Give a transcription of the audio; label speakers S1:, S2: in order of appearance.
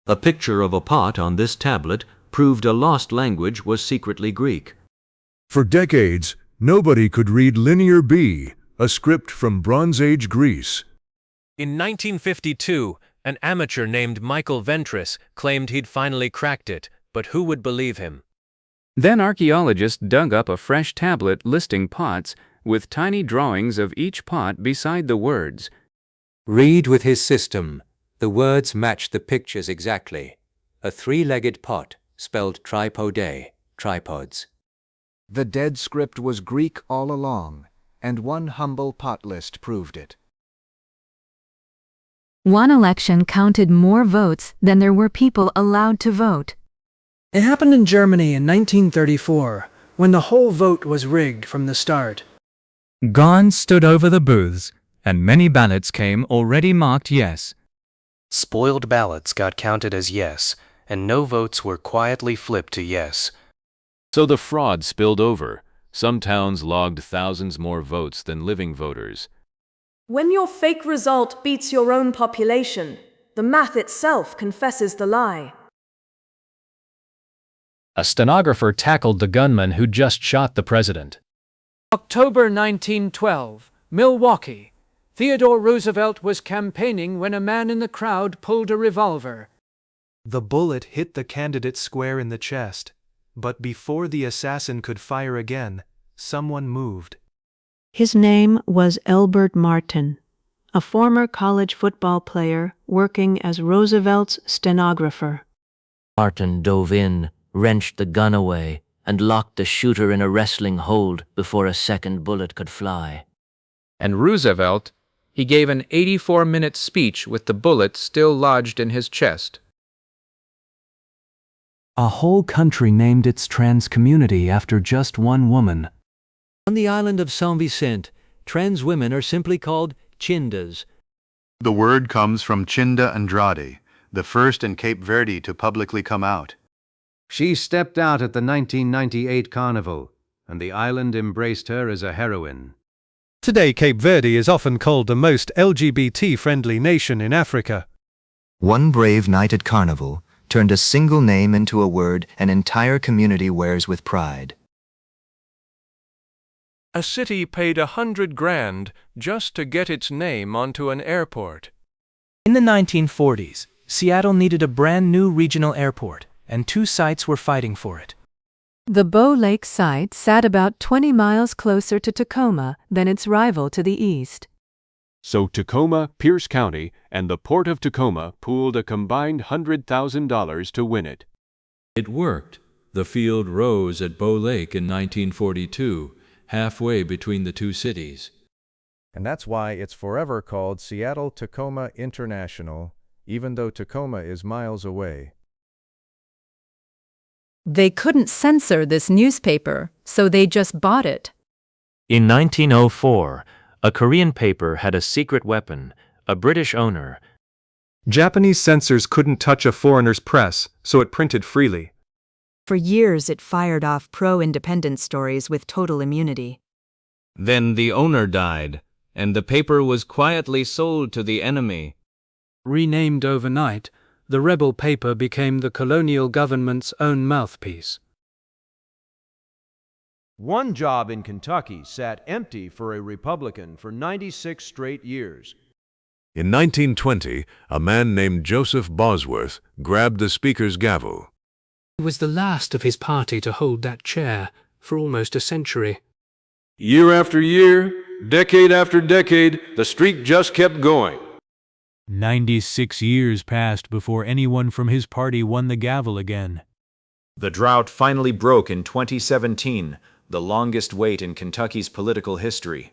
S1: A picture of a pot on this tablet proved a lost language was secretly Greek.
S2: For decades, nobody could read Linear B, a script from Bronze Age Greece.
S3: In 1952, an amateur named Michael Ventris claimed he'd finally cracked it, but who would believe him?
S4: Then archaeologists dug up a fresh tablet listing pots with tiny drawings of each pot beside the words.
S5: Read with his system. The words match the pictures exactly. A three-legged pot, spelled tripode, tripods.
S6: The dead script was Greek all along, and one humble pot list proved it.
S7: One election counted more votes than there were people allowed to vote.
S8: It happened in Germany in 1934, when the whole vote was rigged from the start.
S9: Guards stood over the booths, and many ballots came already marked yes.
S10: Spoiled ballots got counted as yes, and no votes were quietly flipped to yes.
S11: So the fraud spilled over. Some towns logged thousands more votes than living voters.
S12: When your fake result beats your own population, the math itself confesses the lie.
S3: A stenographer tackled the gunman who just shot the president.
S8: October 1912, Milwaukee. Theodore Roosevelt was campaigning when a man in the crowd pulled a revolver.
S13: The bullet hit the candidate square in the chest, but before the assassin could fire again, someone moved.
S14: His name was Elbert Martin, a former college football player working as Roosevelt's stenographer.
S15: Martin dove in, wrenched the gun away, and locked the shooter in a wrestling hold before a second bullet could fly.
S4: And Roosevelt, he gave an 84-minute speech with the bullet still lodged in his chest.
S16: A whole country named its trans community after just one woman.
S1: On the island of Saint Vicente, trans women are simply called chindas.
S17: The word comes from Chinda Andrade, the first in Cape Verde to publicly come out.
S18: She stepped out at the 1998 carnival, and the island embraced her as a heroine.
S19: Today, Cape Verde is often called the most LGBT-friendly nation in Africa.
S20: One brave night at carnival turned a single name into a word an entire community wears with pride.
S6: A city paid $100,000 just to get its name onto an airport.
S2: In the 1940s, Seattle needed a brand new regional airport, and two sites were fighting for it.
S7: The Bow Lake site sat about 20 miles closer to Tacoma than its rival to the east.
S11: So Tacoma, Pierce County, and the Port of Tacoma pooled a combined $100,000 to win it.
S3: It worked. The field rose at Bow Lake in 1942, halfway between the two cities.
S4: And that's why it's forever called Seattle-Tacoma International, even though Tacoma is miles away.
S7: They couldn't censor this newspaper, so they just bought it.
S5: In 1904, a Korean paper had a secret weapon, a British owner.
S19: Japanese censors couldn't touch a foreigner's press, so it printed freely.
S10: For years it fired off pro-independence stories with total immunity.
S8: Then the owner died, and the paper was quietly sold to the enemy. Renamed overnight, the rebel paper became the colonial government's own mouthpiece.
S1: One job in Kentucky sat empty for a Republican for 96 straight years.
S2: In 1920, a man named Joseph Bosworth grabbed the speaker's gavel.
S8: He was the last of his party to hold that chair for almost a century.
S6: Year after year, decade after decade, the streak just kept going.
S9: 96 years passed before anyone from his party won the gavel again.
S14: The drought finally broke in 2017, the longest wait in Kentucky's political history.